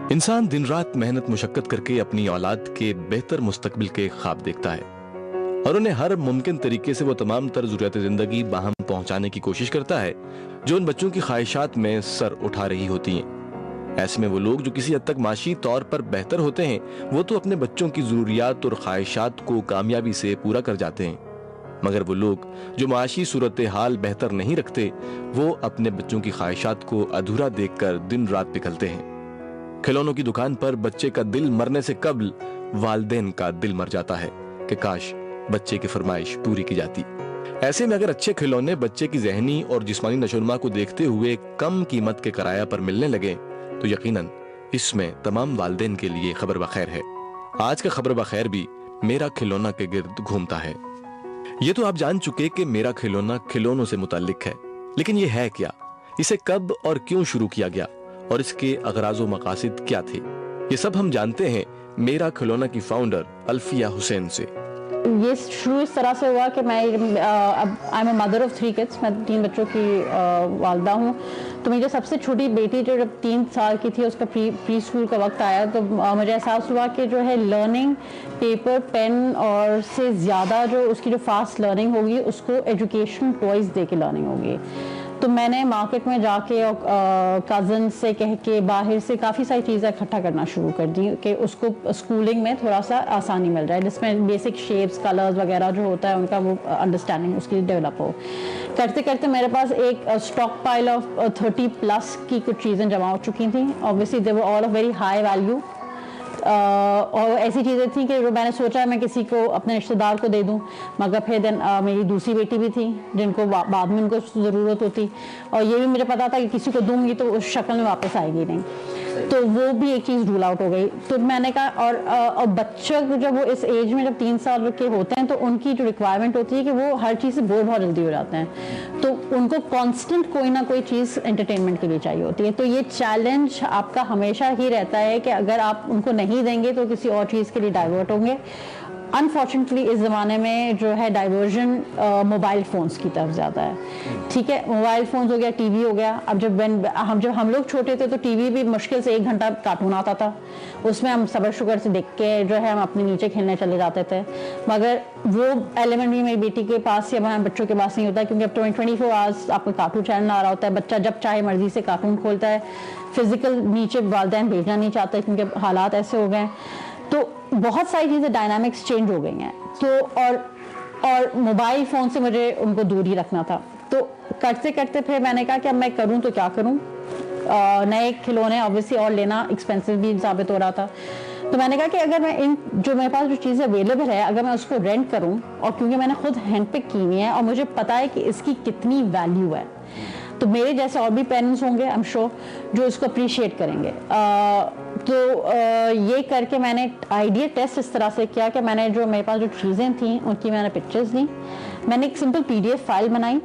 इंसान दिन रात मेहनत मुशक्कत करके अपनी औलाद के बेहतर मुस्तकबिल के ख्वाब देखता है और उन्हें हर मुमकिन तरीके से वो तमाम तर ज़रूरियात ज़िंदगी बाहम पहुंचाने की कोशिश करता है जो उन बच्चों की ख्वाहिशात में सर उठा रही होती हैं। ऐसे में वो लोग जो किसी हद तक माशी तौर पर बेहतर होते हैं वो तो अपने बच्चों की ज़रूरियात और ख्वाहिशात को कामयाबी से पूरा कर जाते हैं, मगर वो लोग जो माशी सूरत हाल बेहतर नहीं रखते वो अपने बच्चों की ख्वाहिशात को अधूरा देखकर दिन रात पिघलते हैं। खिलौनों की दुकान पर बच्चे का दिल मरने से कबल वालिदैन का दिल मर जाता है कि काश बच्चे की फरमाइश पूरी की जाती। ऐसे में अगर अच्छे खिलौने बच्चे की ज़हनी और जिस्मानी नशोनुमा को देखते हुए कम कीमत के किराया पर मिलने लगे तो यकीनन इसमें तमाम वालिदैन के लिए खबर बखैर है। आज का खबर बखैर भी मेरा खिलौना के गिर्द घूमता है। ये तो आप जान चुके कि मेरा खिलौना खिलौनों से मुताल्लिक है, लेकिन ये है क्या, इसे कब और क्यों शुरू किया गया और इसके अगराज व मकासिद क्या थे, ये सब हम जानते हैं मेरा खिलौना की फाउंडर अल्फिया हुसैन से। ये शुरू इस तरह से हुआ कि मैं I am a mother of 3 kids, मैं 3 बच्चों की वालदा हूँ। तो मेरी सबसे छोटी बेटी जो जब 3 साल की थी उसका प्री स्कूल का वक्त आया तो मुझे एहसास हुआ कि जो है लर्निंग पेपर पेन और से ज़्यादा जो उसकी जो फास्ट लर्निंग होगी उसको एजुकेशन टॉयज़ दे के लर्निंग होगी। तो मैंने मार्केट में जाके और कज़न से कह के बाहर से काफ़ी सारी चीज़ें इकट्ठा करना शुरू कर दी कि उसको स्कूलिंग में थोड़ा सा आसानी मिल जाए, जिसमें बेसिक शेप्स कलर्स वगैरह जो होता है उनका वो अंडरस्टैंडिंग उसकी डेवलप हो। करते करते मेरे पास एक स्टॉक पाइल ऑफ 30+ की कुछ चीज़ें जमा हो चुकी थी। Obviously they were all of very high value और ऐसी चीज़ें थी कि जो मैंने सोचा मैं किसी को अपने रिश्तेदार को दे दूं, मगर फिर दिन मेरी दूसरी बेटी भी थी जिनको बाद में उनको ज़रूरत होती और ये भी मुझे पता था कि किसी को दूंगी तो उस शक्ल में वापस आएगी नहीं, तो वो भी एक चीज़ रूल आउट हो गई। तो मैंने कहा और बच्चे जब वो इस एज में जब 3 साल के होते हैं तो उनकी जो रिक्वायरमेंट होती है कि वो हर चीज़ से बोर बहुत जल्दी हो जाते हैं, तो उनको कांस्टेंट कोई ना कोई चीज़ एंटरटेनमेंट के लिए चाहिए होती है। तो ये चैलेंज आपका हमेशा ही रहता है कि अगर आप उनको नहीं देंगे तो किसी और चीज़ के लिए डाइवर्ट होंगे। अनफॉर्चुनेटली इस ज़माने में जो है डाइवर्जन मोबाइल फ़ोन्स की तरफ ज़्यादा है। ठीक है, मोबाइल फ़ोन्स हो गया, टीवी हो गया। अब जब हम लोग छोटे थे तो टीवी भी मुश्किल से 1 घंटा कार्टून आता था, उसमें हम सबर शुगर से देख के जो है हम अपने नीचे खेलने चले जाते थे, मगर वो एलिमेंट भी मेरी बेटी के पास या हमारे बच्चों के पास नहीं होता, क्योंकि अब 24 आवर्स आपको कार्टून चैनल आ रहा होता है। बच्चा जब चाहे मर्जी से कार्टून खोलता है, फिजिकल नीचे वालिदैन भेजना नहीं चाहते क्योंकि हालात ऐसे हो गए। तो बहुत सारी चीज़ें डायनामिक्स चेंज हो गई हैं, तो और मोबाइल फ़ोन से मुझे उनको दूर ही रखना था। तो करते करते फिर मैंने कहा कि अब मैं करूं तो क्या करूं। नए खिलौने ऑब्वियसली और लेना एक्सपेंसिव भी साबित हो रहा था, तो मैंने कहा कि अगर मैं इन जो मेरे पास जो चीज़ें अवेलेबल है अगर मैं उसको रेंट करूं, और क्योंकि मैंने खुद हैंड पिक की हुई है और मुझे पता है कि इसकी कितनी वैल्यू है, तो मेरे जैसे और भी पेरेंट्स होंगे आई एम श्योर जो इसको अप्रिशिएट करेंगे। ये करके मैंने आइडिया टेस्ट इस तरह से किया कि मैंने जो मेरे पास जो चीज़ें थी उनकी मैंने पिक्चर्स ली, मैंने एक सिंपल PDF फाइल बनाई,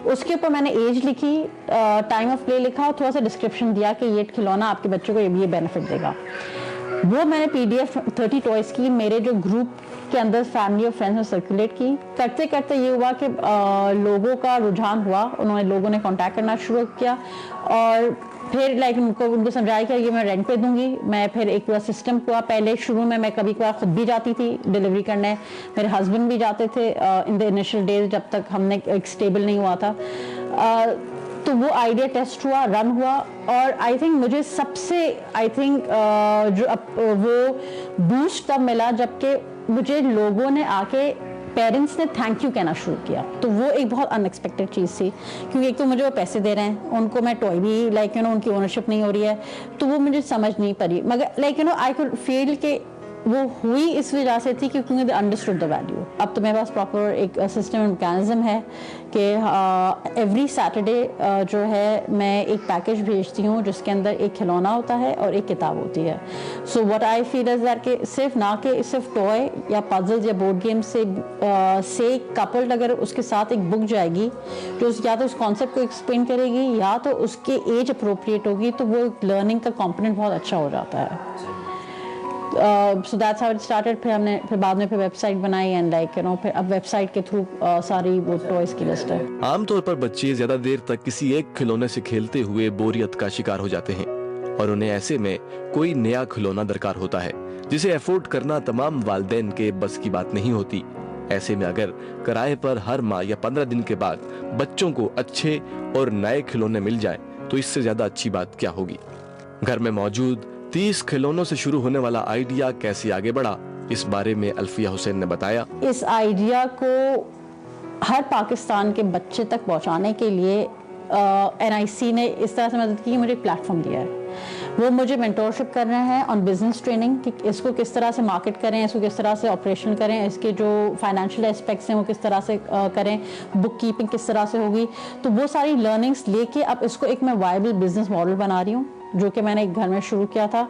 उसके ऊपर मैंने एज लिखी, टाइम ऑफ प्ले लिखा और थोड़ा सा डिस्क्रिप्शन दिया कि ये खिलौना आपके बच्चों को ये बेनिफिट देगा। वो मैंने PDF 30 टॉयज़ की मेरे जो ग्रुप के अंदर फैमिली और फ्रेंड्स में सर्कुलेट की। करते करते ये हुआ कि लोगों का रुझान हुआ, लोगों ने कांटेक्ट करना शुरू किया और फिर उनको समझाया कि ये मैं रेंट पे दूंगी। मैं फिर एक पूरा सिस्टम हुआ। पहले शुरू में मैं कभी कभार खुद भी जाती थी डिलीवरी करने, मेरे हस्बैंड भी जाते थे इन द इनिशियल डेज जब तक हमने एक स्टेबल नहीं हुआ था। तो वो आइडिया टेस्ट हुआ, रन हुआ और आई थिंक मुझे सबसे वो बूस्ट तब मिला जबकि मुझे लोगों ने आके पेरेंट्स ने थैंक यू कहना शुरू किया। तो वो एक बहुत अनएक्सपेक्टेड चीज़ थी, क्योंकि एक तो मुझे वो पैसे दे रहे हैं, उनको मैं टॉय भी उनकी ओनरशिप नहीं हो रही है, तो वो मुझे समझ नहीं पड़ी, मगर आई कुड फील कि वो हुई इस वजह से थी क्योंकि दे अंडरस्टूड द वैल्यू। अब तो मेरे पास प्रॉपर एक सिस्टम मैकेनिज्म है कि एवरी सैटरडे जो है मैं एक पैकेज भेजती हूँ जिसके अंदर एक खिलौना होता है और एक किताब होती है। So what I feel is that कि सिर्फ टॉय या पजल्स या बोर्ड गेम से कपल्ड अगर उसके साथ एक बुक जाएगी जो या तो उस कॉन्सेप्ट को एक्सप्लेन करेगी या तो उसके एज अप्रोप्रिएट होगी, तो वो लर्निंग का कॉम्पोनेंट बहुत अच्छा हो जाता है। So that's how it started। फिर बाद में वेबसाइट बनाई एंड फिर अब वेबसाइट के थ्रू सारी वो टॉयज की लिस्ट है। आमतौर पर बच्चे ज्यादा देर तक किसी एक खिलौने से खेलते हुए बोरियत का शिकार हो जाते हैं और उन्हें ऐसे में कोई नया खिलौना दरकार होता है जिसे अफोर्ड करना तमाम वालिदैन के बस की बात नहीं होती। ऐसे में अगर किराए पर हर माह या 15 दिन के बाद बच्चों को अच्छे और नए खिलौने मिल जाए तो इससे ज्यादा अच्छी बात क्या होगी। घर में मौजूद 30 खिलौनों से शुरू होने वाला आइडिया कैसे आगे बढ़ा, इस बारे में अल्फिया हुसैन ने बताया। इस आइडिया को हर पाकिस्तान के बच्चे तक पहुंचाने के लिए NIC ने इस तरह से मदद की कि मुझे एक प्लेटफॉर्म दिया है। वो मुझे मेंटोरशिप कर रहे हैं ऑन बिजनेस ट्रेनिंग कि इसको किस तरह से मार्केट करें, इसको किस तरह से ऑपरेशन करें, इसके जो फाइनेंशियल एस्पेक्ट्स हैं वो किस तरह से करें, बुक कीपिंग किस तरह से होगी। तो वो सारी लर्निंग्स लेके अब इसको एक मैं वायबल बिजनेस मॉडल बना रही हूँ जो कि मैंने एक घर में शुरू किया था।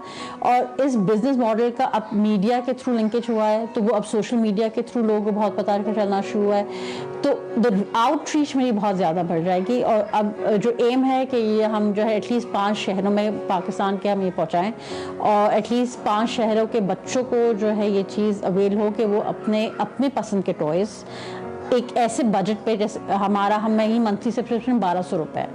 और इस बिजनेस मॉडल का अब मीडिया के थ्रू लिंकेज हुआ है, तो वो अब सोशल मीडिया के थ्रू लोगों को बहुत पता चलना शुरू हुआ है। तो द आउटरीच मेरी बहुत ज़्यादा बढ़ जाएगी। और अब जो एम है कि ये हम जो है एटलीस्ट 5 शहरों में पाकिस्तान के हम ये पहुँचाएँ और एटलीस्ट 5 शहरों के बच्चों को जो है ये चीज़ अवेल हो कि वो अपने पसंद के टॉयज़ एक ऐसे बजट पे, जैसे मैं ही मंथली सब्सक्रिप्शन 1200 रुपये,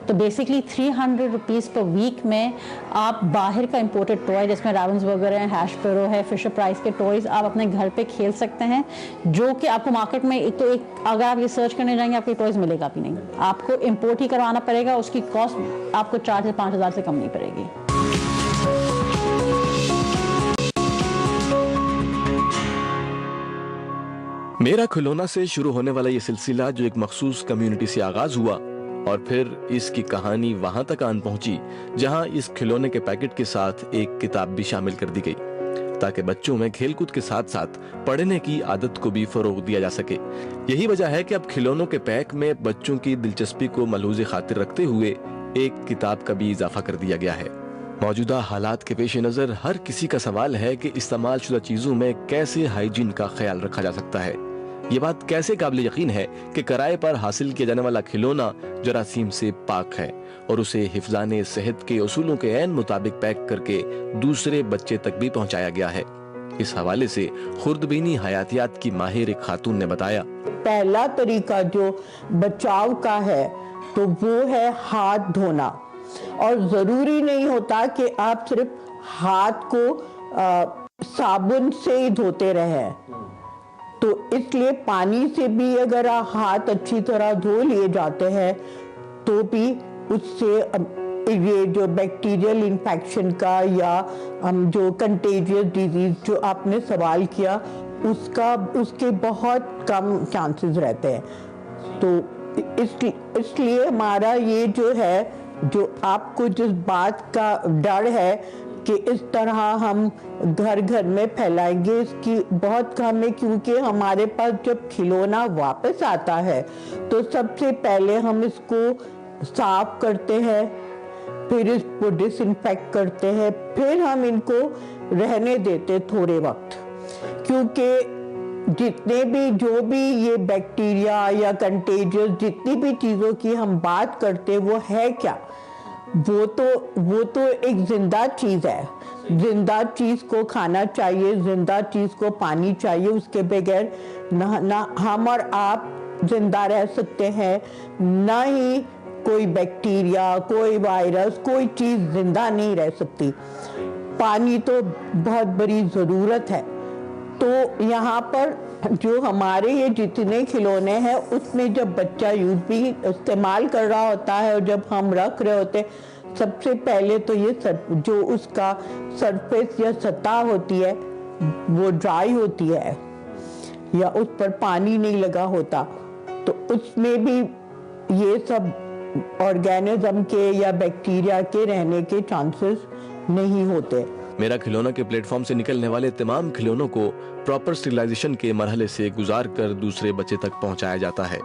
तो बेसिकली 300 रुपीज़ पर वीक में आप बाहर का इंपोर्टेड टॉय जिसमें रावन्सबर्गर है, हैश पेरो है, फिशर प्राइस के टॉयज़ आप अपने घर पे खेल सकते हैं, जो कि आपको मार्केट में एक अगर आप ये सर्च करने जाएंगे आपको टॉयज़ मिलेगा भी नहीं, आपको इम्पोर्ट ही करवाना पड़ेगा। उसकी कॉस्ट आपको 4 से 5 हज़ार से कम नहीं पड़ेगी। मेरा खिलौना से शुरू होने वाला ये सिलसिला जो एक मखसूस कम्युनिटी से आगाज हुआ और फिर इसकी कहानी वहां तक आन पहुंची जहां इस खिलौने के पैकेट के साथ एक किताब भी शामिल कर दी गई ताकि बच्चों में खेलकूद के साथ साथ पढ़ने की आदत को भी फरोग दिया जा सके। यही वजह है कि अब खिलौनों के पैक में बच्चों की दिलचस्पी को मलहूज़े खातिर रखते हुए एक किताब का भी इजाफा कर दिया गया है। मौजूदा हालात के पेश नजर हर किसी का सवाल है कि इस्तेमाल शुदा चीजों में कैसे हाइजीन का ख्याल रखा जा सकता है। ये बात कैसे काबिल यकीन है कि किराए पर हासिल किया जाने वाला खिलौना जरासीम से पाक है और उसे हिफाज़ाने सेहत के उसूलों के ऐन मुताबिक पैक करके दूसरे बच्चे तक भी पहुंचाया गया है। इस हवाले से खुर्दबीनी हयातियात की माहिर एक खातून ने बताया, पहला तरीका जो बचाव का है तो वो है हाथ धोना, और जरूरी नहीं होता कि आप सिर्फ हाथ को साबुन से ही धोते रहें, तो इसलिए पानी से भी अगर हाथ अच्छी तरह धो लिए जाते हैं तो भी उससे ये जो बैक्टीरियल इन्फेक्शन का या जो कंटेजियस डिजीज जो आपने सवाल किया उसके बहुत कम चांसेस रहते हैं। तो इसलिए हमारा ये जो है, जो आपको जिस बात का डर है कि इस तरह हम घर घर में फैलाएंगे, इसकी बहुत कम है, क्योंकि हमारे पास जब खिलौना वापस आता है तो सबसे पहले हम इसको साफ करते हैं, फिर इसको डिसइंफेक्ट करते हैं, फिर हम इनको रहने देते थोड़े वक्त, क्योंकि जितने भी जो भी ये बैक्टीरिया या कंटेजियस जितनी भी चीज़ों की हम बात करते वो है क्या, वो तो एक जिंदा चीज है। जिंदा चीज को खाना चाहिए, जिंदा चीज को पानी चाहिए, उसके बगैर ना हम और आप जिंदा रह सकते हैं, ना ही कोई बैक्टीरिया, कोई वायरस, कोई चीज जिंदा नहीं रह सकती। पानी तो बहुत बड़ी जरूरत है। तो यहाँ पर जो हमारे ये जितने खिलौने हैं उसमें जब बच्चा यूज भी इस्तेमाल कर रहा होता है और जब हम रख रहे होते हैं, सबसे पहले तो ये जो उसका सरफेस या सतह होती है वो ड्राई होती है या उस पर पानी नहीं लगा होता, तो उसमें भी ये सब ऑर्गेनिज्म के या बैक्टीरिया के रहने के चांसेस नहीं होते। मेरा खिलौना के प्लेटफॉर्म से निकलने वाले तमाम खिलौनों को प्रॉपर स्टरलाइजेशन के मरहले से गुजार कर दूसरे बच्चे तक पहुंचाया जाता है।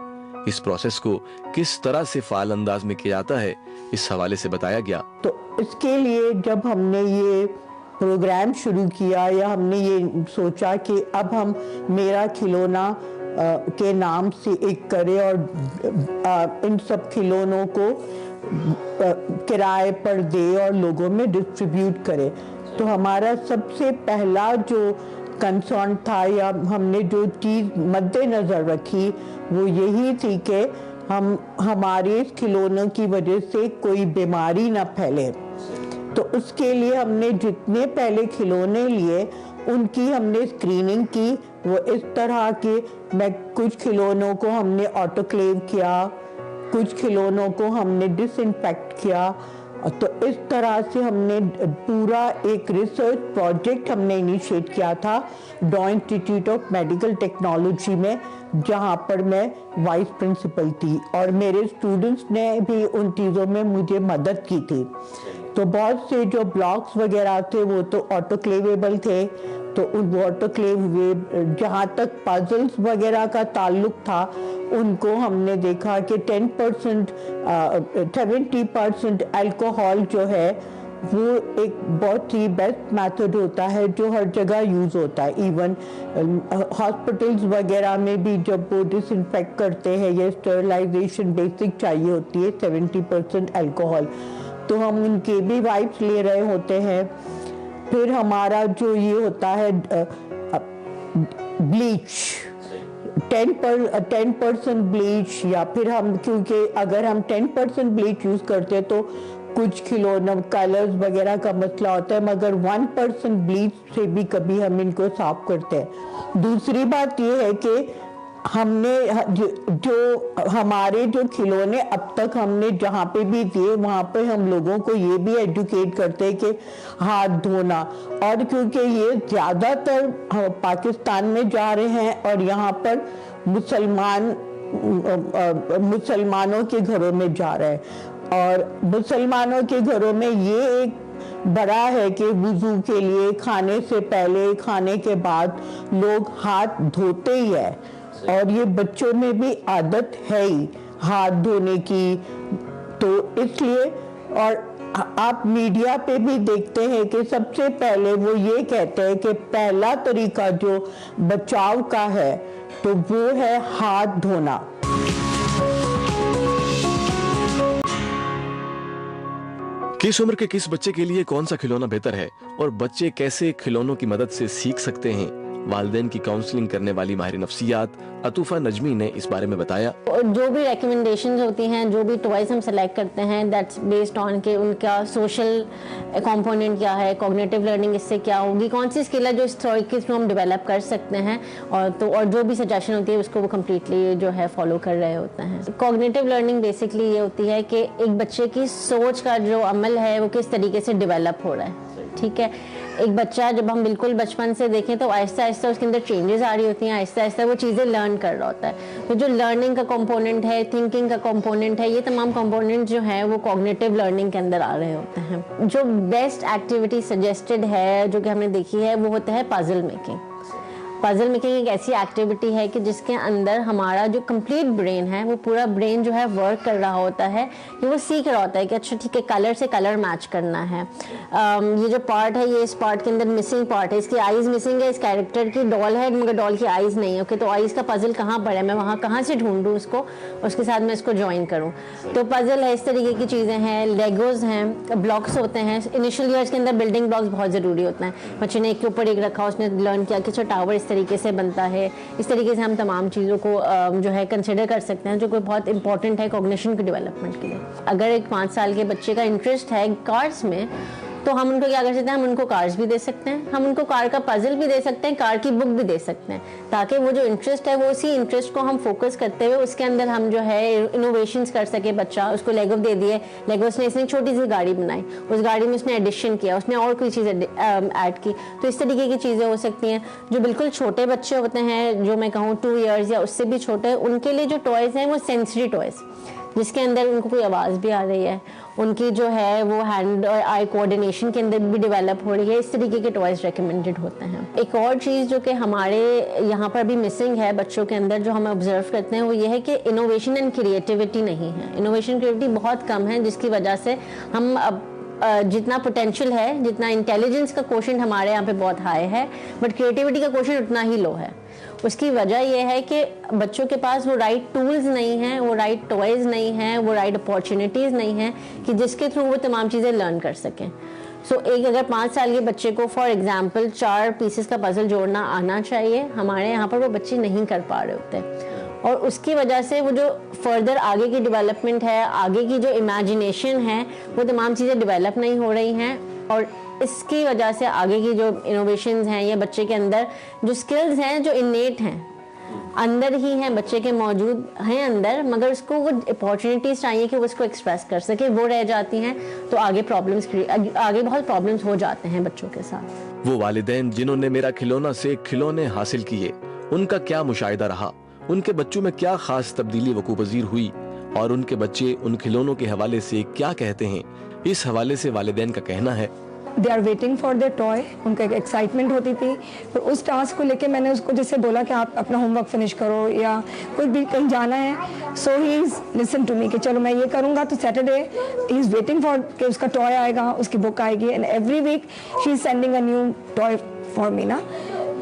इस प्रोसेस को किस तरह से फाल अंदाज में किया जाता है, इस हवाले से बताया गया। तो इसके लिए जब हमने ये प्रोग्राम शुरू किया या हमने ये सोचा कि अब हम मेरा खिलौना के नाम से एक करें और इन सब खिलौनों को किराए पर दे और लोगों में डिस्ट्रीब्यूट करें, तो हमारा सबसे पहला जो कंसर्न था या हमने जो चीज़ मद्देनज़र रखी वो यही थी कि हमारे इस खिलौनों की वजह से कोई बीमारी ना फैले। तो उसके लिए हमने जितने पहले खिलौने लिए उनकी हमने स्क्रीनिंग की। वो इस तरह के, मैं कुछ खिलौनों को हमने ऑटोक्लेव किया, कुछ खिलौनों को हमने डिसइंफेक्ट किया। तो इस तरह से हमने पूरा एक रिसर्च प्रोजेक्ट हमने इनिशिएट किया था डॉ इंस्टीट्यूट ऑफ मेडिकल टेक्नोलॉजी में, जहाँ पर मैं वाइस प्रिंसिपल थी और मेरे स्टूडेंट्स ने भी उन चीज़ों में मुझे मदद की थी। तो बहुत से जो ब्लॉक्स वगैरह थे वो तो ऑटोक्लेवेबल थे, तो उन ऑटोक्लेव हुए। जहाँ तक पजल्स वगैरह का ताल्लुक था उनको हमने देखा कि 10% 70% अल्कोहल जो है वो एक बहुत ही बेस्ट मेथड होता है जो हर जगह यूज़ होता है। इवन हॉस्पिटल्स वगैरह में भी जब वो डिसइंफेक्ट करते हैं या स्टरलाइजेशन बेसिक चाहिए होती है 70% अल्कोहल, तो हम उनके भी वाइप्स ले रहे होते हैं। फिर हमारा जो ये होता है ब्लीच, 10% ब्लीच, या फिर हम, क्योंकि अगर हम 10% ब्लीच यूज़ करते हैं तो कुछ खिलौना कलर्स वगैरह का मसला होता है, मगर 1% ब्लीच से भी कभी हम इनको साफ करते हैं। दूसरी बात ये है कि हमने जो हमारे जो खिलौने अब तक हमने जहाँ पे भी दिए वहाँ पे हम लोगों को ये भी एजुकेट करते हैं कि हाथ धोना। और क्योंकि ये ज़्यादातर पाकिस्तान में जा रहे हैं और यहाँ पर मुसलमानों के घरों में जा रहे हैं, और मुसलमानों के घरों में ये एक बड़ा है कि वुजू के लिए खाने से पहले खाने के बाद लोग हाथ धोते ही है, और ये बच्चों में भी आदत है ही हाथ धोने की। तो इसलिए, और आप मीडिया पे भी देखते हैं कि सबसे पहले वो ये कहते हैं कि पहला तरीका जो बचाव का है तो वो है हाथ धोना। किस उम्र के किस बच्चे के लिए कौन सा खिलौना बेहतर है और बच्चे कैसे खिलौनों की मदद से सीख सकते हैं, वालिदैन की काउंसलिंग करने वाली माहिर नफ्सियात अतूफा नजमी ने इस बारे में बताया। जो भी रिकमेंडेशंस होती हैं, जो भी टॉयज हम सेलेक्ट करते हैं, दैट्स बेस्ड ऑन के उनका सोशल कंपोनेंट क्या है, कॉग्निटिव लर्निंग इससे क्या होगी, कौन सी स्किल है जो इस टॉय के थ्रू हम डेवलप कर सकते हैं, और जो भी सजेशन होती है उसको वो कम्प्लीटली जो है फॉलो कर रहे होते हैं। कॉग्निटिव लर्निंग बेसिकली ये होती है कि एक बच्चे की सोच का जो अमल है वो किस तरीके से डेवलप हो रहा है। ठीक है, एक बच्चा जब हम बिल्कुल बचपन से देखें तो आहिस्ता आहिस्ता उसके अंदर चेंजेस आ रही होती हैं, आहिस्ता आहिस्ता वो चीज़ें लर्न कर रहा होता है। तो जो लर्निंग का कंपोनेंट है, थिंकिंग का कंपोनेंट है, ये तमाम कंपोनेंट जो है वो कॉग्निटिव लर्निंग के अंदर आ रहे होते हैं। जो बेस्ट एक्टिविटी सजेस्टेड है जो कि हमने देखी है वो होता है पजल मेकिंग। पजल मेकिंग एक ऐसी एक्टिविटी है कि जिसके अंदर हमारा जो कंप्लीट ब्रेन है, वो पूरा ब्रेन जो है वर्क कर रहा होता है, कि वो सीख रहा होता है कि अच्छा ठीक है कलर से कलर मैच करना है। ये जो पार्ट है, ये इस पार्ट के अंदर मिसिंग पार्ट है, इसकी आईज मिसिंग है, इस कैरेक्टर की डॉल है मगर डॉल की आईज नहीं है। ओके, तो आईज का पजल कहाँ पर है, मैं वहाँ कहाँ से ढूंढूँ उसको, उसके साथ मैं इसको ज्वाइन करूँ। तो पजल है, इस तरीके की चीज़ें हैं, लेगोज हैं, ब्लॉक्स होते हैं। इनिशियल ईयर्स के अंदर बिल्डिंग ब्लॉक्स बहुत ज़रूरी होते हैं। बच्चे ने एक के ऊपर एक रखा, उसने लर्न किया कि अच्छा टावर तरीके से बनता है। इस तरीके से हम तमाम चीज़ों को जो है कंसिडर कर सकते हैं, जो कोई बहुत इंपॉर्टेंट है कॉग्निशन के डेवलपमेंट के लिए। अगर एक 5 साल के बच्चे का इंटरेस्ट है कार्स में, तो हम उनको क्या कर सकते हैं, हम उनको कार्स भी दे सकते हैं, हम उनको कार का पजल भी दे सकते हैं, कार की बुक भी दे सकते हैं, ताकि वो जो इंटरेस्ट है वो उसी इंटरेस्ट को हम फोकस करते हुए उसके अंदर हम जो है इनोवेशंस कर सके। बच्चा, उसको लेगो दे दिए, लेगो से इसने छोटी सी गाड़ी बनाई, उस गाड़ी में उसने एडिशन किया, उसने और कोई चीज़ ऐड की। तो इस तरीके की चीज़ें हो सकती हैं। जो बिल्कुल छोटे बच्चे होते हैं, जो मैं कहूँ 2 ईयर्स या उससे भी छोटे, उनके लिए जो टॉयज़ हैं वो सेंसरी टॉयज़, जिसके अंदर उनको कोई आवाज़ भी आ रही है, उनकी जो है वो हैंड और आई कोऑर्डिनेशन के अंदर भी डेवलप हो रही है, इस तरीके के टॉयज रेकमेंडेड होते हैं। एक और चीज़ जो कि हमारे यहाँ पर भी मिसिंग है बच्चों के अंदर, जो हम ऑब्जर्व करते हैं, वो ये है कि इनोवेशन एंड क्रिएटिविटी नहीं है। इनोवेशन क्रिएटिविटी बहुत कम है, जिसकी वजह से हम जितना पोटेंशियल है, जितना इंटेलिजेंस का क्वोशेंट हमारे यहाँ पे बहुत हाई है, बट क्रिएटिविटी का क्वोशेंट उतना ही लो है। उसकी वजह यह है कि बच्चों के पास वो राइट टूल्स नहीं हैं, वो राइट टॉयज नहीं हैं, वो राइट अपॉर्चुनिटीज़ नहीं हैं कि जिसके थ्रू वो तमाम चीज़ें लर्न कर सकें। एक अगर 5 साल के बच्चे को फॉर एग्जांपल 4 पीसेस का पजल जोड़ना आना चाहिए, हमारे यहाँ पर वो बच्चे नहीं कर पा रहे होते। और उसकी वजह से वो जो फर्दर आगे की डेवलपमेंट है, आगे की जो इमेजिनेशन है, वो तमाम चीज़ें डेवलप नहीं हो रही हैं। और इसकी वजह से आगे की जो इनोवेशंस हैं या बच्चे के अंदर जो स्किल्स हैं जो इनेट हैं, अंदर ही हैं, बच्चे के मौजूद हैं अंदर, मगर उसको वो अपॉर्चुनिटीज़ चाहिए कि वो उसको एक्सप्रेस कर सके, वो रह जाती हैं। तो आगे आगे बहुत प्रॉब्लम्स हो जाते हैं बच्चों के साथ। वो वालिदैन जिन्होंने मेरा खिलौना से खिलौने हासिल किए, उनका क्या मुशाहिदा रहा, उनके बच्चों में क्या खास तब्दीली वकूपज़ीर हुई और उनके बच्चे उन खिलौनों के हवाले से क्या कहते हैं, इस हवाले से वालिदैन का कहना है। They are waiting for their toy, उनका एक एक्साइटमेंट होती थी। फिर उस टास्क को लेके मैंने उसको जैसे बोला कि आप अपना होमवर्क फिनिश करो या कोई भी कहीं जाना है, so he is listen to me कि चलो मैं ये करूँगा। तो Saturday he is waiting for कि उसका टॉय आएगा, उसकी बुक आएगी, and every week she is sending a new toy for me ना।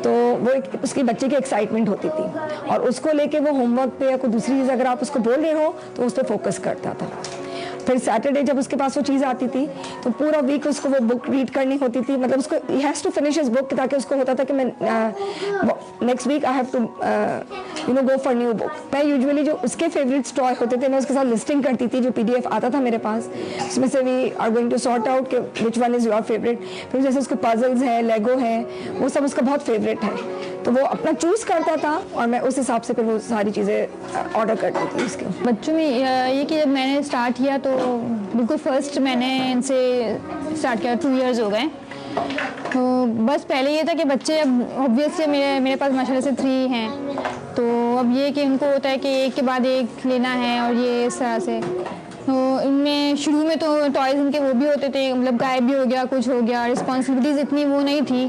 तो वो एक उसकी बच्चे की एक्साइटमेंट होती थी और उसको लेके वो होमवर्क पे या कोई दूसरी चीज़ अगर आप उसको बोल रहे हो तो उस पर फोकस करता था। फिर सैटरडे जब उसके पास वो चीज़ आती थी तो पूरा वीक उसको वो बुक रीड करनी होती थी, मतलब उसको ही has to finish his book, ताकि उसको होता था कि मैं next week I have to go for new book. मैं यूजुअली जो उसके फेवरेट्स टॉय होते थे मैं उसके साथ लिस्टिंग करती थी, जो PDF आता था मेरे पास, उसमें से we are going to sort out कि which one is your favourite. फिर जैसे उसके पजल्स हैं, लेगो है, वो सब उसका बहुत फेवरेट है, तो वो अपना चूज़ करता था और मैं उस हिसाब से फिर वो सारी चीज़ें ऑर्डर करती थी उसके। बच्चों में ये कि जब मैंने स्टार्ट किया तो बिल्कुल फर्स्ट मैंने इनसे स्टार्ट किया, 2 इयर्स हो गए। तो बस पहले ये था कि बच्चे अब ऑब्वियसली मेरे पास माशाल्लाह से 3 हैं, तो अब ये कि उनको होता है कि एक के बाद एक लेना है और ये इस तरह से। तो इनमें शुरू में तो टॉयज़ इनके वो भी होते थे, मतलब गायब भी हो गया, कुछ हो गया, रिस्पॉन्सिबिलिटीज़ इतनी वो नहीं थी।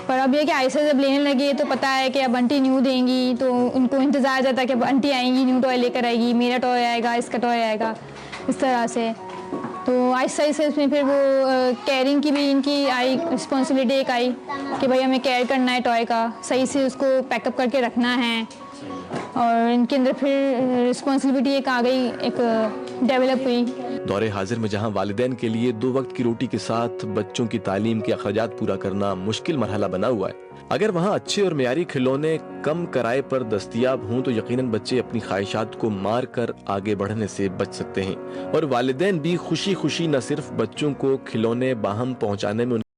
पर अब ये कि ऐसे जब लेने लगे तो पता है कि अब आंटी न्यू देंगी, तो उनको इंतज़ार जाता है कि अब आंटी आएंगी, न्यू टॉय लेकर आएगी, मेरा टॉय आएगा, इसका टॉय आएगा, इस तरह से। तो आहिस्ता आहिस्ता इसमें फिर वो केयरिंग की भी इनकी आई, रिस्पॉन्सिबिलिटी एक आई कि भाई हमें केयर करना है टॉय का, सही से उसको पैकअप करके रखना है, और इनके अंदर फिर रिस्पॉन्सिबिलिटी एक आ गई, एक डेवलप हुई। दौरे हाजिर में जहां वालिदैन के लिए 2 वक्त की रोटी के साथ बच्चों की तालीम के अखराजात पूरा करना मुश्किल मरहला बना हुआ है, अगर वहां अच्छे और मेयारी खिलौने कम किराए पर दस्तयाब हों तो यकीनन बच्चे अपनी ख्वाहिशात को मार कर आगे बढ़ने से बच सकते हैं और वालिदैन भी खुशी खुशी न सिर्फ बच्चों को खिलौने बाहम पहुंचाने में